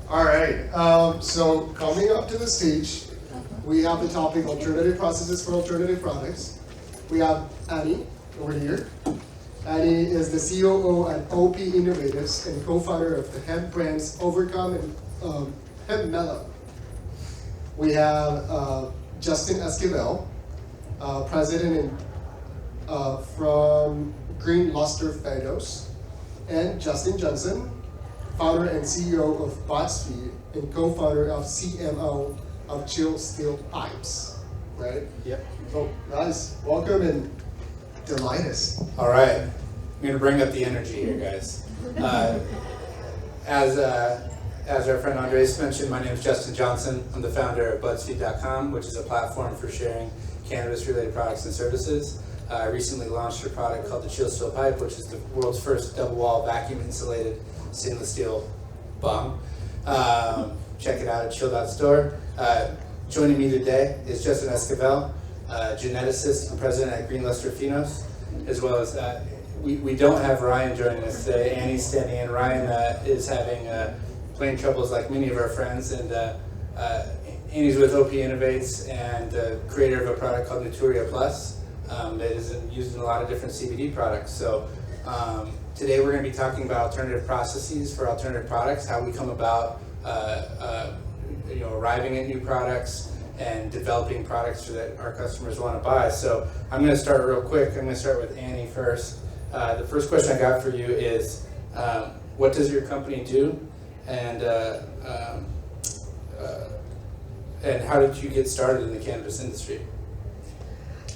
All right, so coming up to the stage, we have the topic alternative processes for alternative products. We have Annie over here. Annie is the COO at OP Innovatives and co-founder of the hemp brands Overcome and Hemp Mellow. We have Justin Esquivel, president from Green Luster Phytos, and Justin Johnson, founder and CEO of Buzzfeed and co-founder of CMO of Chill Steel Pipes, right? Yep. So guys, welcome and delight us. All right, I'm gonna bring up the energy here, guys. As our friend Andres mentioned, my name is Justin Johnson. I'm the founder of Buzzfeed.com, which is a platform for sharing cannabis-related products and services. I recently launched a product called the Chill Steel Pipe, which is the world's first double-wall vacuum-insulated stainless steel bong. Check it out at chill.store. Joining me today is Justin Esquivel, geneticist and president at Green Luster Phytos, as well as we don't have Ryan joining us today. Annie's standing in. Ryan is having plane troubles like many of our friends, and Annie's with OP Innovates and the creator of a product called Naturia Plus that is used in a lot of different CBD products. So today we're going to be talking about alternative processes for alternative products, how we come about arriving at new products and developing products that our customers want to buy. So I'm going to start real quick. I'm going to start with Annie first. The first question I got for you is, what does your company do, and how did you get started in the cannabis industry?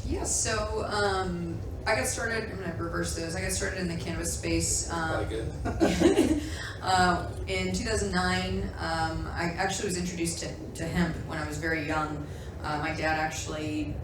Yeah, so I got started, I'm going to reverse those. I got started in the cannabis space in 2009. I actually was introduced to hemp when I was very young. My dad actually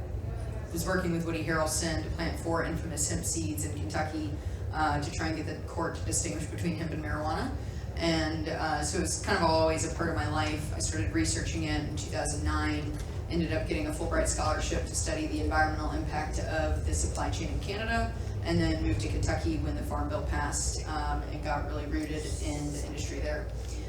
was working with Woody Harrelson to plant 4 infamous hemp seeds in Kentucky to try and get the court to distinguish between hemp and marijuana. And so it was kind of always a part of my life. I started researching it in 2009, ended up getting a Fulbright scholarship to study the environmental impact of the supply chain in Canada, and then moved to Kentucky when the Farm Bill passed and got really rooted in the industry there.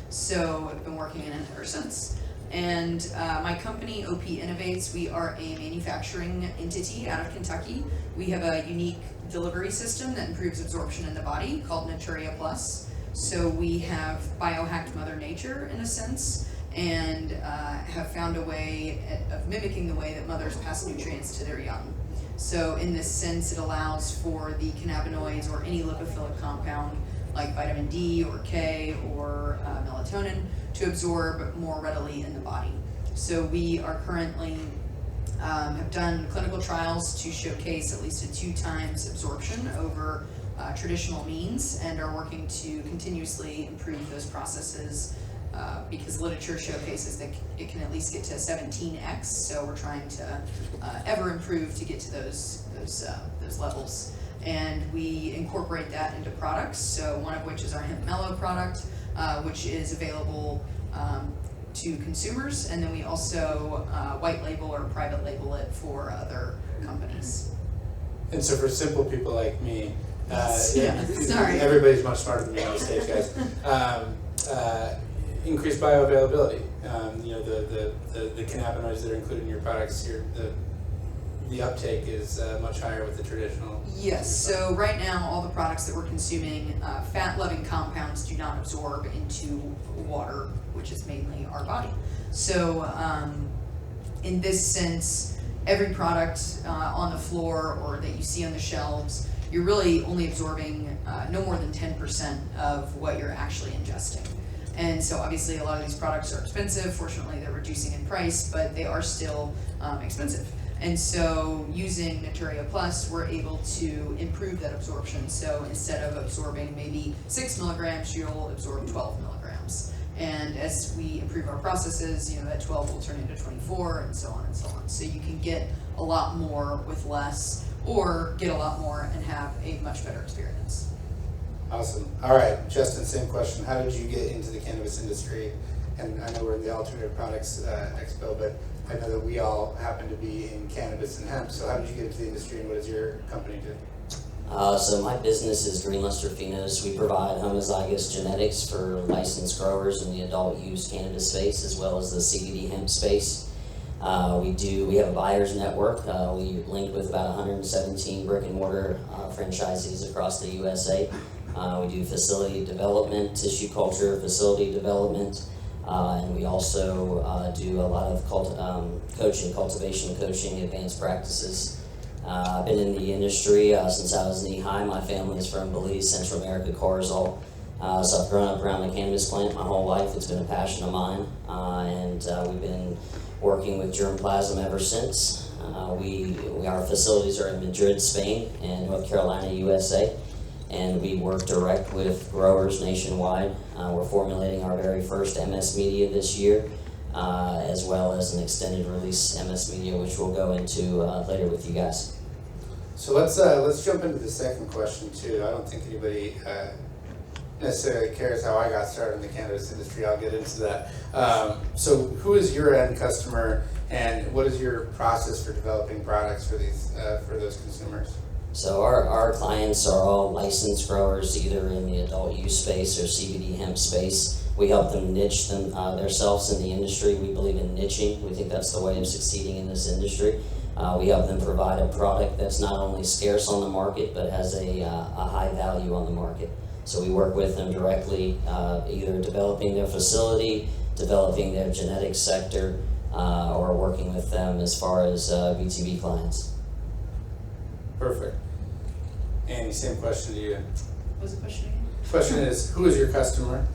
So I've been working in it ever since. And my company, OP Innovates, we are a manufacturing entity out of Kentucky. We have a unique delivery system that improves absorption in the body called Naturia Plus. So we have biohacked Mother Nature in a sense, and have found a way of mimicking the way that mothers pass nutrients to their young. So in this sense, it allows for the cannabinoids or any lipophilic compound like vitamin D or K or melatonin to absorb more readily in the body. So we are currently have done clinical trials to showcase at least a 2 times absorption over traditional means, and are working to continuously improve those processes because literature showcases that it can at least get to 17x. So we're trying to ever improve to get to those levels, and we incorporate that into products. So one of which is our Hemp Mellow product, which is available to consumers, and then we also white label or private label it for other companies. And so for simple people like me, sorry. Everybody's much smarter than me on the stage, guys. Increased bioavailability. The cannabinoids that are included in your products, the uptake is much higher with the traditional. Yes, so right now all the products that we're consuming, fat-loving compounds do not absorb into water, which is mainly our body. So in this sense, every product on the floor or that you see on the shelves, you're really only absorbing no more than 10% of what you're actually ingesting. And so obviously a lot of these products are expensive. Fortunately, they're reducing in price, but they are still expensive. And so using Naturia Plus, we're able to improve that absorption. So instead of absorbing maybe 6 milligrams, you'll absorb 12 milligrams. And as we improve our processes, that 12 will turn into 24, and so on and so on. So you can get a lot more with less, or get a lot more and have a much better experience. Awesome. All right, Justin, same question. How did you get into the cannabis industry? And I know we're in the Alternative Products Expo, but I know that we all happen to be in cannabis and hemp. So how did you get into the industry, and what does your company do? So my business is Green Luster Phenos. We provide homozygous genetics for licensed growers in the adult use cannabis space as well as the CBD hemp space. We have a buyers network. We link with about 117 brick and mortar franchisees across the USA. We do facility development, tissue culture, facility development, and we also do a lot of cultivation coaching, advanced practices. I've been in the industry since I was knee high. My family is from Belize, Central America, Corazal. So I've grown up around the cannabis plant my whole life. It's been a passion of mine, and we've been working with germplasm ever since. Our facilities are in Madrid, Spain, and North Carolina, USA, and we work direct with growers nationwide. We're formulating our very first MS media this year, as well as an extended release MS media, which we'll go into later with you guys. So let's jump into the second question too. I don't think anybody necessarily cares how I got started in the cannabis industry. I'll get into that. So who is your end customer, and what is your process for developing products for those consumers? So our clients are all licensed growers, either in the adult use space or CBD hemp space. We help them niche themselves in the industry. We believe in niching. We think that's the way of succeeding in this industry. We help them provide a product that's not only scarce on the market, but has a high value on the market. So we work with them directly, either developing their facility, developing their genetics sector, or working with them as far as B2B clients. Perfect. Annie, same question to you. What was the question again? Question is, who is your customer,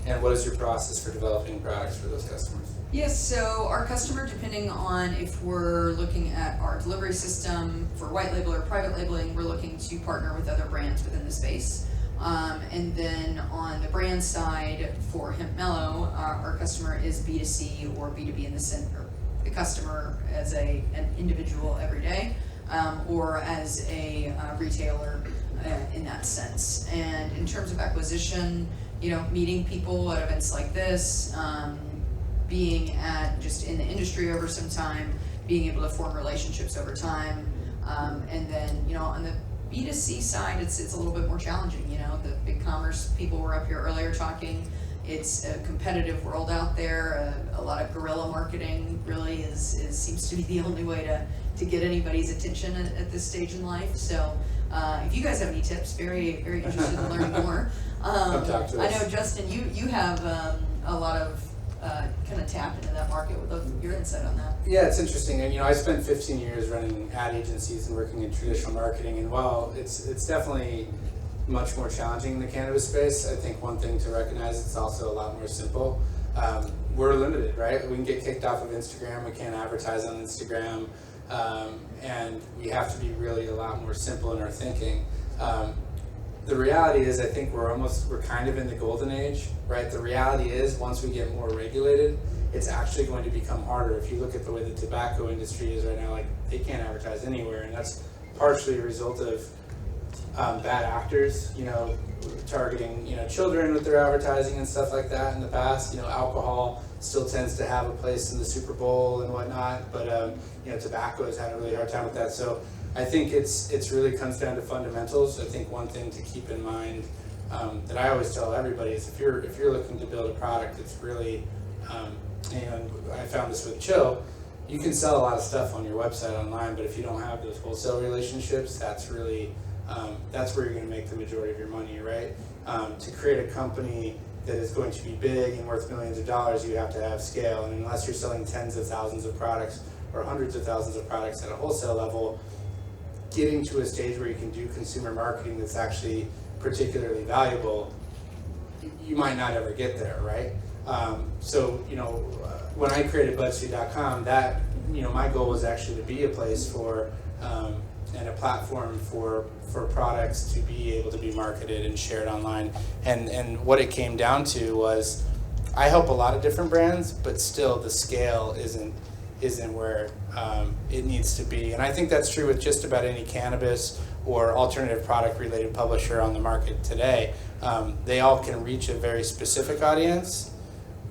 and what is your process for developing products for those customers? Yes, so our customer, depending on if we're looking at our delivery system for white label or private labeling, we're looking to partner with other brands within the space. And then on the brand side for Hemp Mellow, our customer is B2C or B2B in the sense, or the customer as an individual every day, or as a retailer in that sense. And in terms of acquisition, meeting people at events like this, being just in the industry over some time, being able to form relationships over time, and then on the B2C side, it's a little bit more challenging. The big commerce people were up here earlier talking. It's a competitive world out there. A lot of guerrilla marketing really seems to be the only way to get anybody's attention at this stage in life. So if you guys have any tips, very, very interested in learning more. Come talk to us. I know, Justin, you have a lot of kind of tap into that market. Would love your insight on that. Yeah, it's interesting. And I spent 15 years running ad agencies and working in traditional marketing. And while it's definitely much more challenging in the cannabis space, I think one thing to recognize, it's also a lot more simple. We're limited, right? We can get kicked off of Instagram. We can't advertise on Instagram, and we have to be really a lot more simple in our thinking. The reality is, I think we're kind of in the golden age, right? The reality is, once we get more regulated, it's actually going to become harder. If you look at the way the tobacco industry is right now, they can't advertise anywhere, and that's partially a result of bad actors, targeting, children with their advertising and stuff like that in the past. Alcohol still tends to have a place in the Super Bowl and whatnot, but tobacco has had a really hard time with that. So I think it's really comes down to fundamentals. I think one thing to keep in mind that I always tell everybody is if you're looking to build a product that's really, and I found this with Chill, you can sell a lot of stuff on your website online, but if you don't have those wholesale relationships, that's really that's where you're going to make the majority of your money, right? To create a company that is going to be big and worth millions of dollars, you have to have scale, and unless you're selling tens of thousands of products or hundreds of thousands of products at a wholesale level, getting to a stage where you can do consumer marketing that's actually particularly valuable, you might not ever get there, right? When I created Buzzfeed.com, that my goal was actually to be a place for and a platform for products to be able to be marketed and shared online. And what it came down to was, I help a lot of different brands, but still the scale isn't where it needs to be. And I think that's true with just about any cannabis or alternative product related publisher on the market today. They all can reach a very specific audience,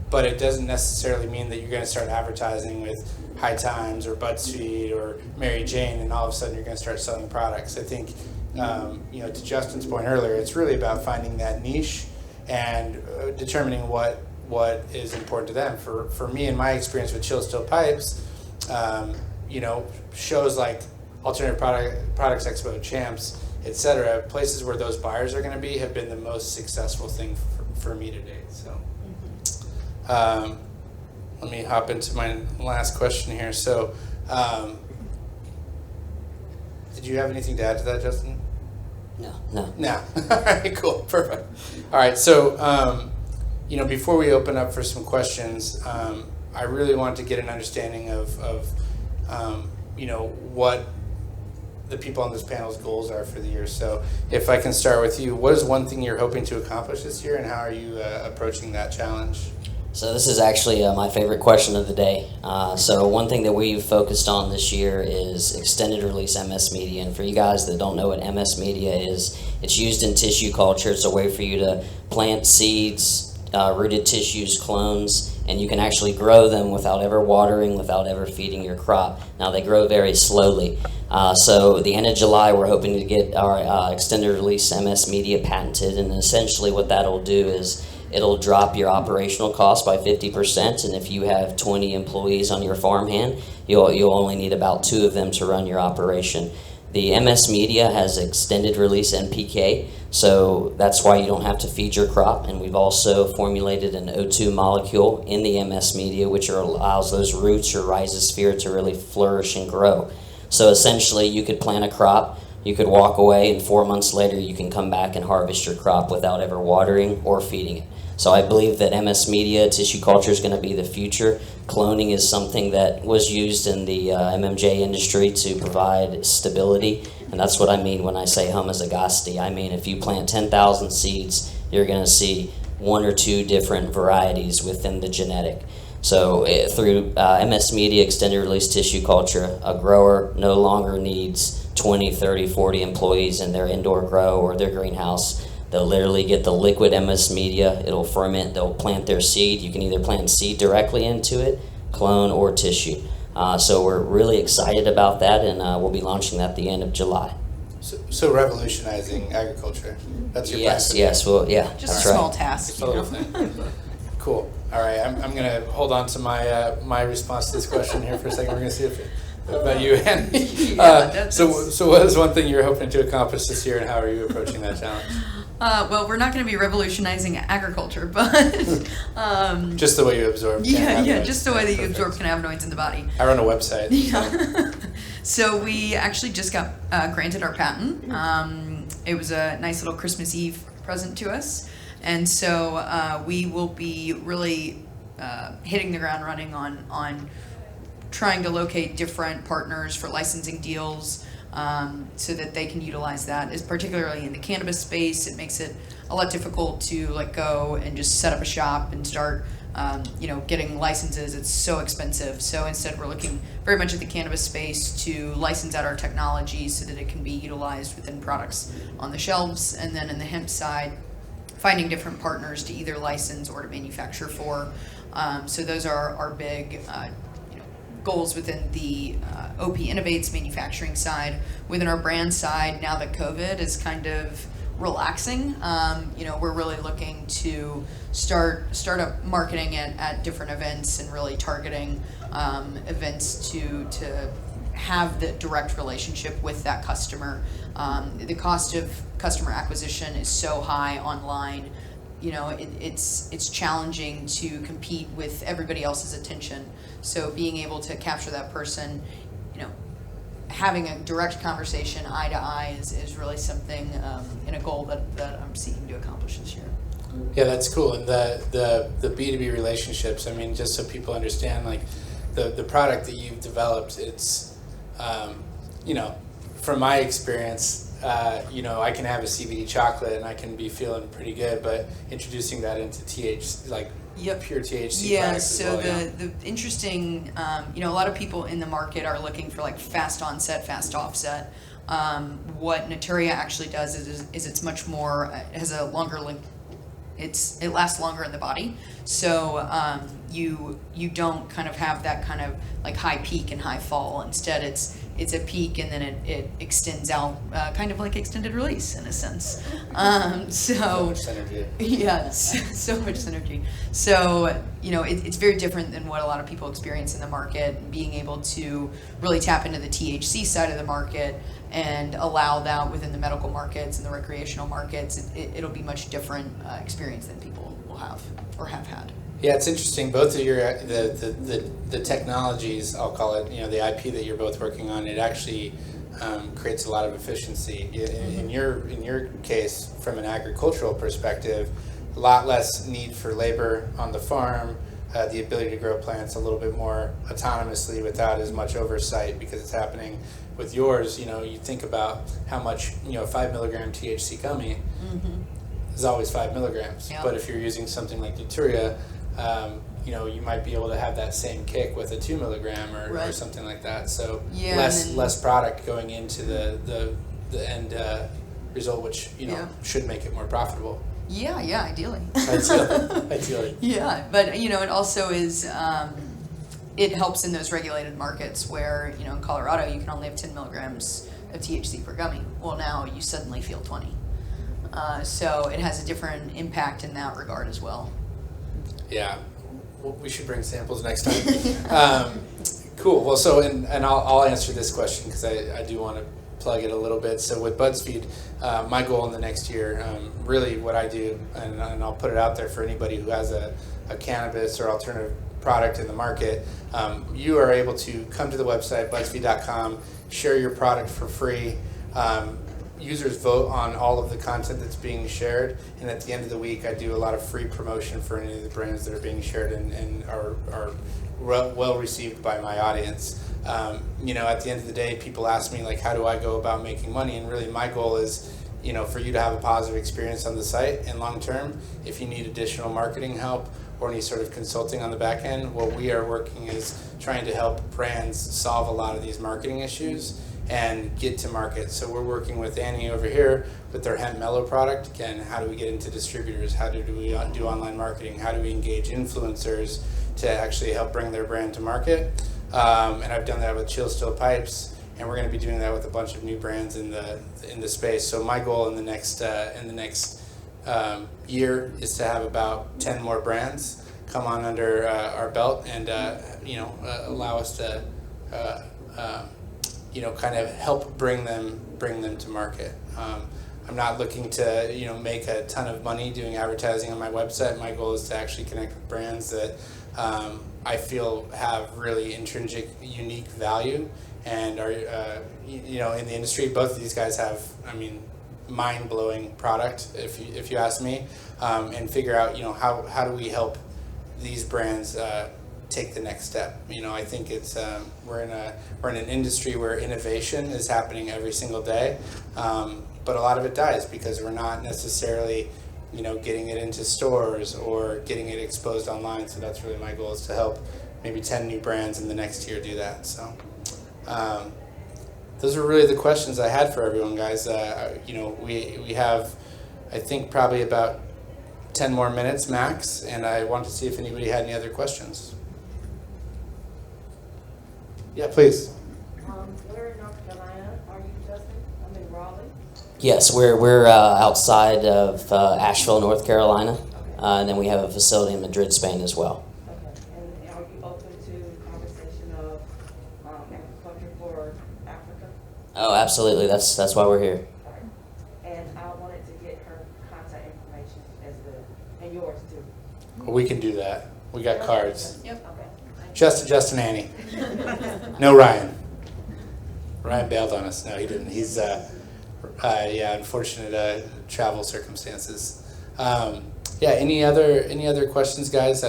but it doesn't necessarily mean that you're going to start advertising with High Times or Buzzfeed or Mary Jane and all of a sudden you're going to start selling products. I think to Justin's point earlier, it's really about finding that niche and determining what is important to them. For me, in my experience with Chill Still Pipes, shows like Alternative Products Expo, Champs, etc., places where those buyers are going to be have been the most successful thing for me to date. So let me hop into my last question here. So did you have anything to add to that, Justin? No. All right, cool, perfect. All right, so before we open up for some questions, I really want to get an understanding of what the people on this panel's goals are for the year. So if I can start with you, what is one thing you're hoping to accomplish this year, and how are you approaching that challenge? So this is actually my favorite question of the day. So one thing that we've focused on this year is extended release MS media. And for you guys that don't know what MS media is, it's used in tissue culture. It's a way for you to plant seeds, rooted tissues, clones, and you can actually grow them without ever watering, without ever feeding your crop. Now they grow very slowly. So the end of July, we're hoping to get our extended release MS media patented, and essentially what that'll do is it'll drop your operational cost by 50%, and if you have 20 employees on your farmhand, you'll only need about 2 of them to run your operation. The MS media has extended release NPK, so that's why you don't have to feed your crop, and we've also formulated an O2 molecule in the MS media which allows those roots or rhizosphere to really flourish and grow. So essentially you could plant a crop, you could walk away, and 4 months later you can come back and harvest your crop without ever watering or feeding it. So I believe that MS media, tissue culture, is going to be the future. Cloning is something that was used in the MMJ industry to provide stability, and that's what I mean when I say homozygosity. I mean if you plant 10,000 seeds, you're going to see 1 or 2 different varieties within the genetic. So through MS media, extended release tissue culture, a grower no longer needs 20, 30, 40 employees in their indoor grow or their greenhouse. They'll literally get the liquid MS media, it'll ferment, they'll plant their seed. You can either plant seed directly into it, clone, or tissue. So we're really excited about that, and we'll be launching that at the end of July. So revolutionizing agriculture, that's your plan? Yes, well, yeah, Just that's a right. small task. Just a little thing. Cool. All right, I'm going to hold on to my response to this question here for a second. We're going to see about you, Annie. So what is one thing you're hoping to accomplish this year, and how are you approaching that challenge? Well, we're not going to be revolutionizing agriculture, but just the way you absorb. Just the way that you absorb cannabinoids in the body. I run a website. Yeah. So we actually just got granted our patent. It was a nice little Christmas Eve present to us, and so we will be really hitting the ground running on trying to locate different partners for licensing deals. So that they can utilize that, is particularly in the cannabis space. It makes it a lot difficult to go and just set up a shop and start, getting licenses. It's so expensive. So instead, we're looking very much at the cannabis space to license out our technology so that it can be utilized within products on the shelves. And then in the hemp side, finding different partners to either license or to manufacture for. So those are our big goals within the OP Innovates manufacturing side. Within our brand side, now that COVID is kind of relaxing, we're really looking to start up marketing at different events and really targeting events to have the direct relationship with that customer. The cost of customer acquisition is so high online. It's challenging to compete with everybody else's attention. So being able to capture that person, having a direct conversation eye to eye is really something and a goal that I'm seeking to accomplish this year. Yeah, that's cool. And the B2B relationships, I mean, just so people understand, the product that you've developed, it's, from my experience, I can have a CBD chocolate and I can be feeling pretty good, but introducing that into pure THC products so as well, the interesting, a lot of people in the market are looking for fast onset, fast offset. What Naturia actually does is it's much more, it has a longer link. It lasts longer in the body. So you don't kind of have that kind of like high peak and high fall. Instead, it's a peak and then it extends out, kind of like extended release in a sense. So much synergy. Yes, so much synergy. So, it's very different than what a lot of people experience in the market, and being able to really tap into the THC side of the market and allow that within the medical markets and the recreational markets, it'll be much different experience than people will have or have had. Yeah, it's interesting. Both of your the technologies, I'll call it, the IP that you're both working on, it actually creates a lot of efficiency. In your case, from an agricultural perspective, a lot less need for labor on the farm, the ability to grow plants a little bit more autonomously without as much oversight because it's happening. With yours, you think about how much, 5 milligram THC gummy is always 5 milligrams. Yep. But if you're using something like Deuteria, you might be able to have that same kick with a 2 milligram or Right. something like that. So Yeah, less product going into the end result, which Yeah. should make it more profitable. Yeah, ideally. Ideally. Yeah, but it also is, it helps in those regulated markets where, in Colorado you can only have 10 milligrams of THC per gummy. Well, now you suddenly feel 20. So it has a different impact in that regard as well. Yeah, we should bring samples next time. Cool. Well, so and I'll answer this question because I do want to plug it a little bit. So with Buzzfeed, my goal in the next year, really what I do, and I'll put it out there for anybody who has a cannabis or alternative product in the market, you are able to come to the website, buzzfeed.com, share your product for free. Users vote on all of the content that's being shared, and at the end of the week I do a lot of free promotion for any of the brands that are being shared and are well received by my audience. At the end of the day, people ask me, like, how do I go about making money? And really my goal is, for you to have a positive experience on the site, and long term, if you need additional marketing help or any sort of consulting on the back end, what we are working is trying to help brands solve a lot of these marketing issues and get to market. So we're working with Annie over here with their hemp mellow product. Again, how do we get into distributors? How do we do online marketing? How do we engage influencers to actually help bring their brand to market? And I've done that with Chill Still Pipes, and we're going to be doing that with a bunch of new brands in the space. So my goal in the next year is to have about 10 more brands come on under our belt and allow us to kind of help bring them to market. I'm not looking to make a ton of money doing advertising on my website. My goal is to actually connect with brands that I feel have really intrinsic, unique value and are in the industry. Both of these guys have, mind-blowing product, if you ask me, and figure out how do we help these brands take the next step. I think it's we're in an industry where innovation is happening every single day, but a lot of it dies because we're not necessarily getting it into stores or getting it exposed online. So that's really my goal, is to help maybe 10 new brands in the next year do that. So those are really the questions I had for everyone, guys. We have, I think, probably about 10 more minutes max, and I wanted to see if anybody had any other questions. Yeah, please. Where in North Carolina are you, Justin? I'm in Raleigh. Yes, we're outside of Asheville, North Carolina, and then we have a facility in Madrid, Spain as well. Okay. And are you open to conversation of agriculture for Africa? Oh, absolutely. That's why we're here. And I wanted to get her contact information as well, and yours too. We can do that. We got cards. Yep. Okay. Justin, Annie. No Ryan. Ryan bailed on us. No, he didn't. He's unfortunate travel circumstances. Any other questions, guys?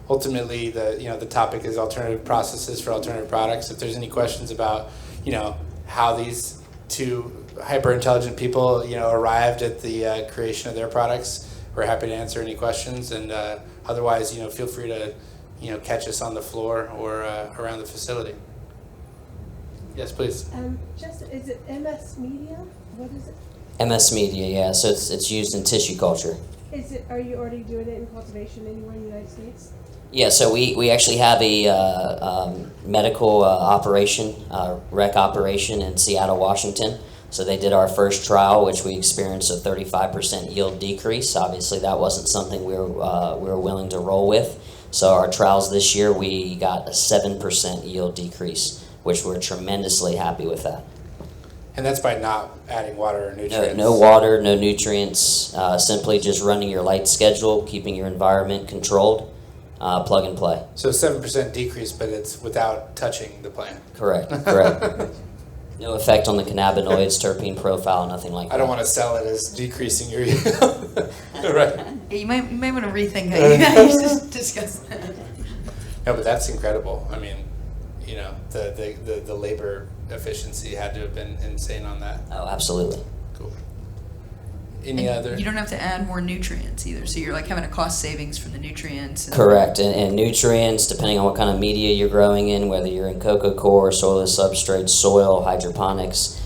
Ultimately the topic is alternative processes for alternative products. If there's any questions about how these two hyper intelligent people arrived at the creation of their products, we're happy to answer any questions. And otherwise, feel free to catch us on the floor or around the facility. Yes, please. Just, is it MS Media? What is it? MS Media, yeah. So it's used in tissue culture. Are you already doing it in cultivation anywhere in the United States? Yeah, so we actually have a medical rec operation in Seattle, Washington. So they did our first trial, which we experienced a 35% yield decrease. Obviously, that wasn't something we were willing to roll with. So our trials this year, we got a 7% yield decrease, which we're tremendously happy with that. And that's by not adding water or nutrients. No water, no nutrients, simply just running your light schedule, keeping your environment controlled, plug and play. So 7% decrease, but it's without touching the plant. Correct. No effect on the cannabinoids, terpene profile, nothing like that. I don't want to sell it as decreasing your yield. Right. Yeah, you might want to rethink how you guys discuss that. No, but that's incredible. I mean, you know, the labor efficiency had to have been insane on that. Oh, absolutely. Cool. Any And other? You don't have to add more nutrients either, so you're like having a cost savings from the nutrients. Correct, and nutrients, depending on what kind of media you're growing in, whether you're in coco coir, soilless substrates, soil, hydroponics,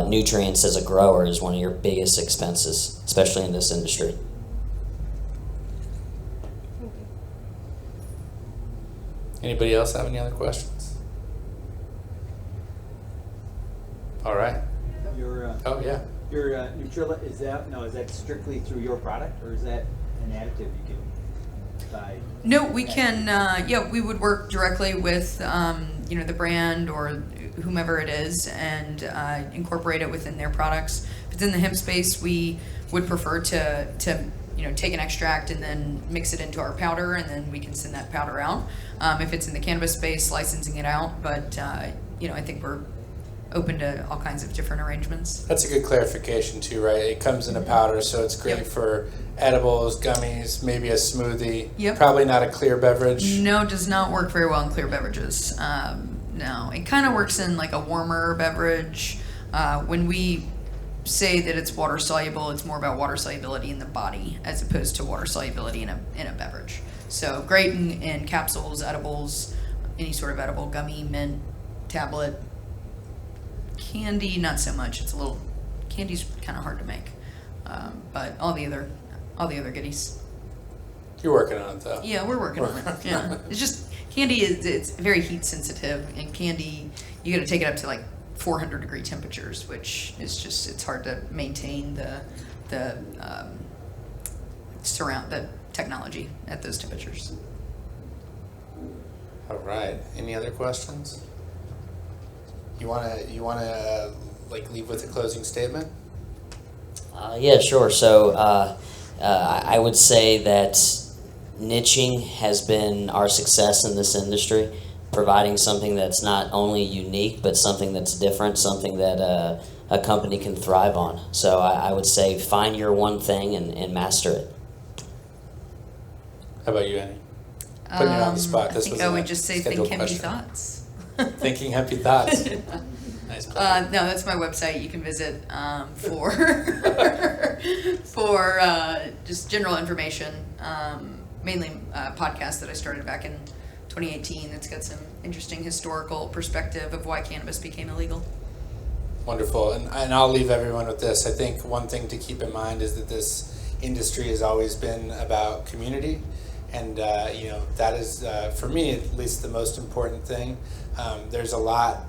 nutrients as a grower is one of your biggest expenses, especially in this industry. Anybody else have any other questions? All right. Your Oh, yeah. your Nutrilla, is that strictly through your product, or is that an additive you can buy? No, we can. We would work directly with the brand or whomever it is, and incorporate it within their products. If it's in the hemp space, we would prefer to take an extract and then mix it into our powder, and then we can send that powder out. If it's in the cannabis space, licensing it out, but I think we're open to all kinds of different arrangements. That's a good clarification too, right? It comes in a powder, so it's great Yep. for edibles, gummies, maybe a smoothie. Yep. Probably not a clear beverage. No, does not work very well in clear beverages. No, it kind of works in like a warmer beverage. When we say that it's water soluble, it's more about water solubility in the body as opposed to water solubility in a beverage. So great in capsules, edibles, any sort of edible, gummy, mint, tablet. Candy, not so much. Candy's kind of hard to make, but all the other goodies. You're working on it though. Yeah, we're working on it. Yeah, it's just candy it's very heat sensitive, and candy you got to take it up to like 400-degree temperatures, which is just it's hard to maintain the technology at those temperatures. All right. Any other questions? You wanna leave with a closing statement? Yeah, sure. So I would say that niching has been our success in this industry, providing something that's not only unique, but something that's different, something that a company can thrive on. So I would say find your one thing and master it. How about you, Annie? Putting you on the spot. I This think was I a would just say think scheduled heavy question. thoughts. Thinking happy thoughts. Nice. No, that's my website. You can visit for just general information. Mainly a podcast that I started back in 2018. It's got some interesting historical perspective of why cannabis became illegal. Wonderful. And I'll leave everyone with this. I think one thing to keep in mind is that this industry has always been about community. And, that is, for me, at least the most important thing. There's a lot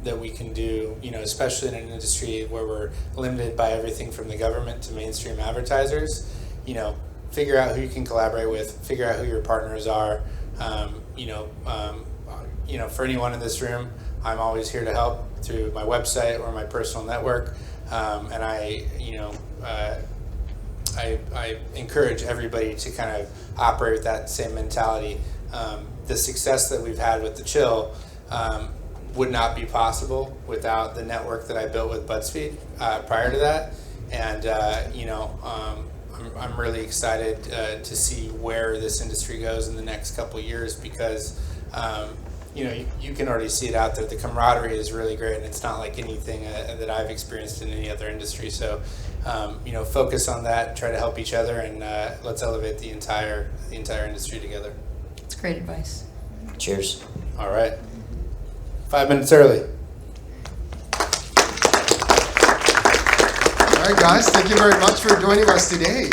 that we can do, especially in an industry where we're limited by everything from the government to mainstream advertisers. Figure out who you can collaborate with, figure out who your partners are. For anyone in this room, I'm always here to help through my website or my personal network. And I encourage everybody to kind of operate with that same mentality. The success that we've had with the Chill would not be possible without the network that I built with Buzzfeed prior to that. And I'm really excited to see where this industry goes in the next couple of years because you can already see it out there. The camaraderie is really great, and it's not like anything that I've experienced in any other industry. So, focus on that, try to help each other, and let's elevate the entire industry together. It's great advice. Cheers. All right. 5 minutes early. All right, guys, thank you very much for joining us today.